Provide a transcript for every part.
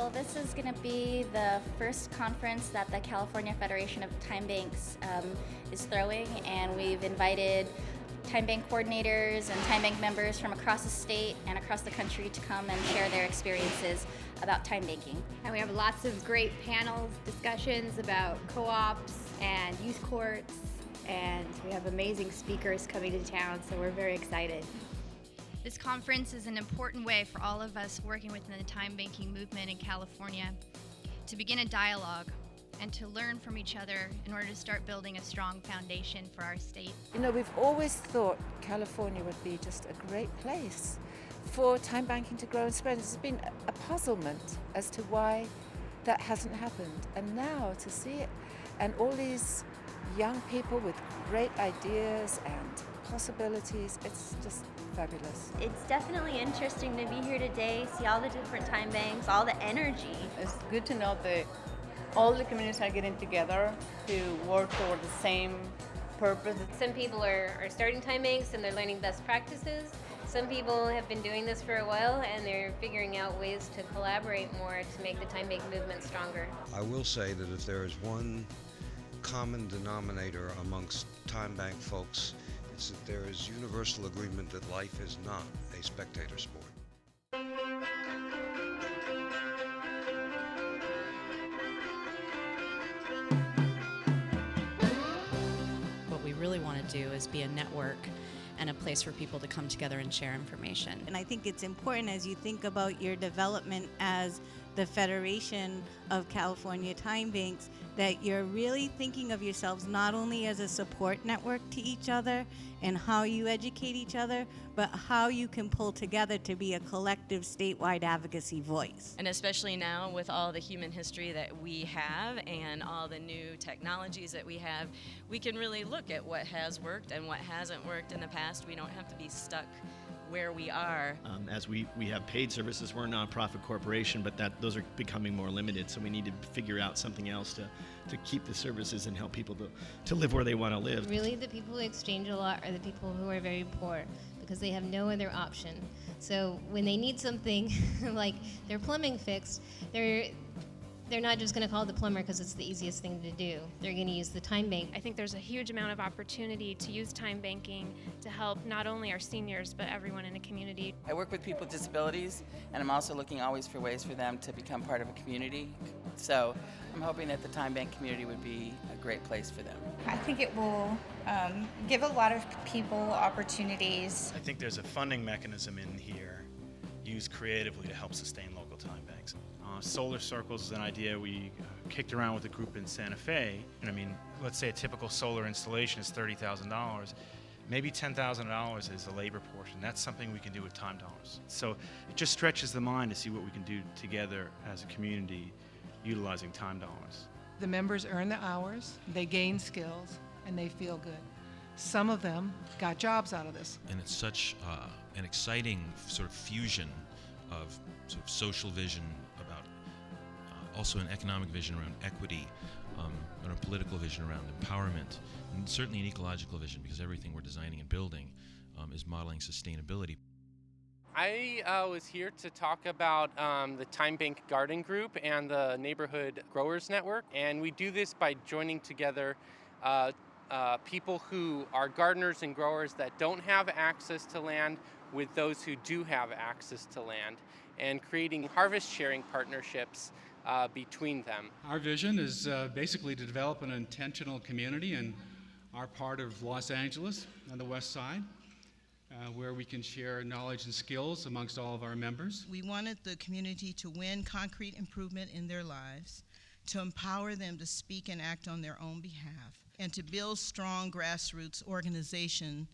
Well, this is going to be the first conference that the California Federation of Time Banks is throwing, and we've invited time bank coordinators and time bank members from across the state and across the country to come and share their experiences about time banking. And we have lots of great panels, discussions about co-ops and youth courts, and we have amazing speakers coming to town, so we're very excited. This conference is an important way for all of us working within the time banking movement in California to begin a dialogue and to learn from each other in order to start building a strong foundation for our state. You know, we've always thought California would be just a great place for time banking to grow and spread. There's been a puzzlement as to why that hasn't happened. And now to see it, and all these young people with great ideas and possibilities, it's just fabulous. It's definitely interesting to be here today, see all the different time banks, all the energy. It's good to know that all the communities are getting together to work toward the same purpose. Some people are starting time banks and they're learning best practices. Some people have been doing this for a while and they're figuring out ways to collaborate more to make the time bank movement stronger. I will say that if there is one common denominator amongst time bank folks, it's that there is universal agreement that life is not a spectator sport. What we really want to do is be a network and a place for people to come together and share information. And I think it's important as you think about your development as the Federation of California Time Banks that you're really thinking of yourselves not only as a support network to each other and how you educate each other, but how you can pull together to be a collective statewide advocacy voice. And especially now with all the human history that we have and all the new technologies that we have, we can really look at what has worked and what hasn't worked in the past. We don't have to be stuck where we are. As we have paid services, we're a nonprofit corporation, but those are becoming more limited, so we need to figure out something else to keep the services and help people to live where they want to live. Really, the people who exchange a lot are the people who are very poor because they have no other option. So when they need something like their plumbing fixed, they're not just going to call the plumber because it's the easiest thing to do. They're going to use the time bank. I think there's a huge amount of opportunity to use time banking to help not only our seniors, but everyone in the community. I work with people with disabilities, and I'm also looking always for ways for them to become part of a community. So I'm hoping that the time bank community would be a great place for them. I think it will give a lot of people opportunities. I think there's a funding mechanism in here used creatively to help sustain local time banks. Solar circles is an idea we kicked around with a group in Santa Fe. And I mean, let's say a typical solar installation is $30,000. Maybe $10,000 is the labor portion. That's something we can do with time dollars. So it just stretches the mind to see what we can do together as a community utilizing time dollars. The members earn the hours, they gain skills, and they feel good. Some of them got jobs out of this. And it's such an exciting sort of fusion of sort of social vision about also an economic vision around equity, and a political vision around empowerment, and certainly an ecological vision because everything we're designing and building is modeling sustainability. I was here to talk about the Time Bank Garden Group and the Neighborhood Growers Network, and we do this by joining together people who are gardeners and growers that don't have access to land with those who do have access to land, and creating harvest sharing partnerships between them. Our vision is basically to develop an intentional community in our part of Los Angeles on the west side, where we can share knowledge and skills amongst all of our members. We wanted the community to win concrete improvement in their lives, to empower them to speak and act on their own behalf, and to build strong grassroots organization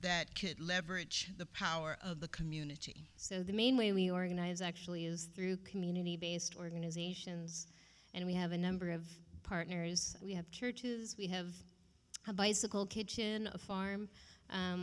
that could leverage the power of the community. So the main way we organize actually is through community-based organizations, and we have a number of partners. We have churches, we have a bicycle kitchen, a farm,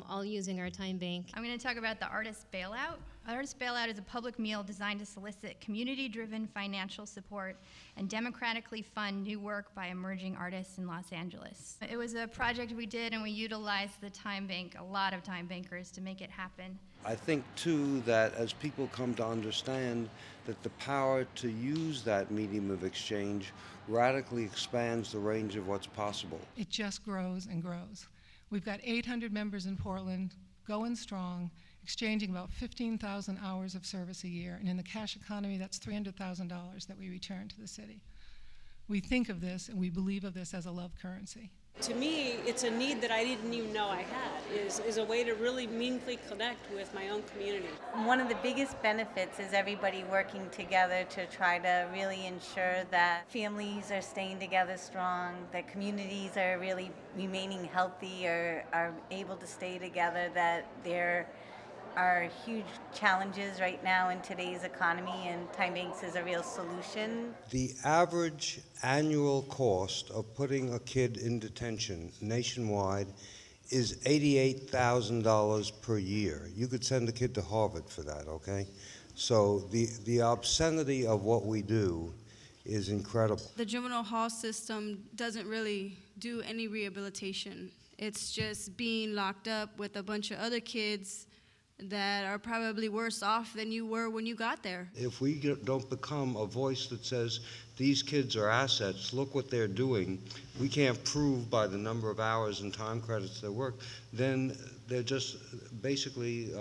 all using our time bank. I'm going to talk about the Artist Bailout. Artist Bailout is a public meal designed to solicit community-driven financial support and democratically fund new work by emerging artists in Los Angeles. It was a project we did, and we utilized the time bank, a lot of time bankers, to make it happen. I think, too, that as people come to understand that the power to use that medium of exchange radically expands the range of what's possible. It just grows and grows. We've got 800 members in Portland, going strong, exchanging about 15,000 hours of service a year, and in the cash economy, that's $300,000 that we return to the city. We think of this and we believe of this as a love currency. To me, it's a need that I didn't even know I had, is a way to really meaningfully connect with my own community. One of the biggest benefits is everybody working together to try to really ensure that families are staying together strong, that communities are really remaining healthy or are able to stay together, that there are huge challenges right now in today's economy, and time banks is a real solution. The average annual cost of putting a kid in detention nationwide is $88,000 per year. You could send a kid to Harvard for that, okay? So the obscenity of what we do is incredible. The juvenile hall system doesn't really do any rehabilitation. It's just being locked up with a bunch of other kids that are probably worse off than you were when you got there. If we don't become a voice that says, these kids are assets, look what they're doing, we can't prove by the number of hours and time credits they work, then they're just basically,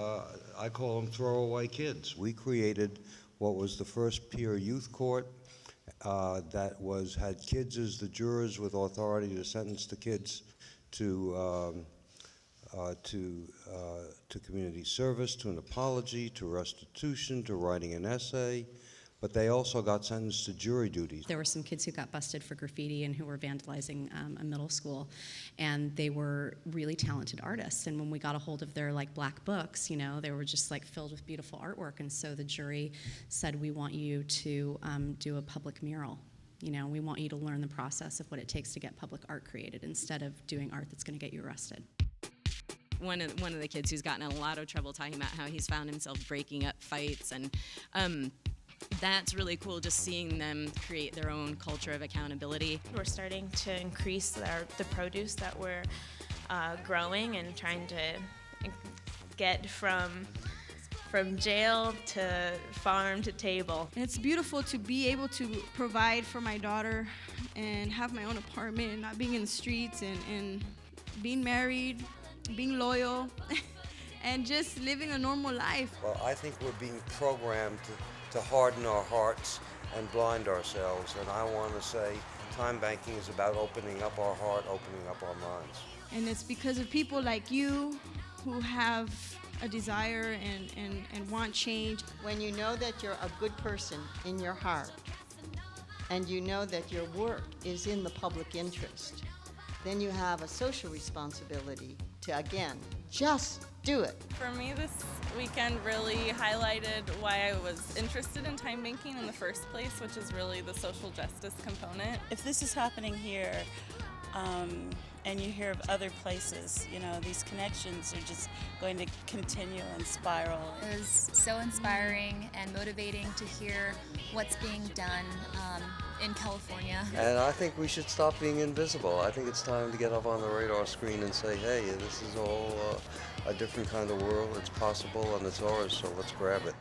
I call them throwaway kids. We created what was the first peer youth court that had kids as the jurors with authority to sentence the kids to community service, to an apology, to restitution, to writing an essay, but they also got sentenced to jury duties. There were some kids who got busted for graffiti and who were vandalizing a middle school, and they were really talented artists. And when we got a hold of their black books, they were just filled with beautiful artwork. And so the jury said, we want you to do a public mural. We want you to learn the process of what it takes to get public art created instead of doing art that's going to get you arrested. One of the kids who's gotten in a lot of trouble talking about how he's found himself breaking up fights, and that's really cool, just seeing them create their own culture of accountability. We're starting to increase the produce that we're growing and trying to get from jail to farm to table. And it's beautiful to be able to provide for my daughter and have my own apartment and not being in the streets and being married, being loyal, and just living a normal life. Well, I think we're being programmed to harden our hearts and blind ourselves, and I want to say time banking is about opening up our heart, opening up our minds. And it's because of people like you who have a desire and want change. When you know that you're a good person in your heart, and you know that your work is in the public interest, then you have a social responsibility to, again, just do it. For me, this weekend really highlighted why I was interested in time banking in the first place, which is really the social justice component. If this is happening here, and you hear of other places, these connections are just going to continue and spiral. It was so inspiring and motivating to hear what's being done in California. And I think we should stop being invisible. I think it's time to get up on the radar screen and say, hey, this is all a different kind of world. It's possible and it's ours, so let's grab it.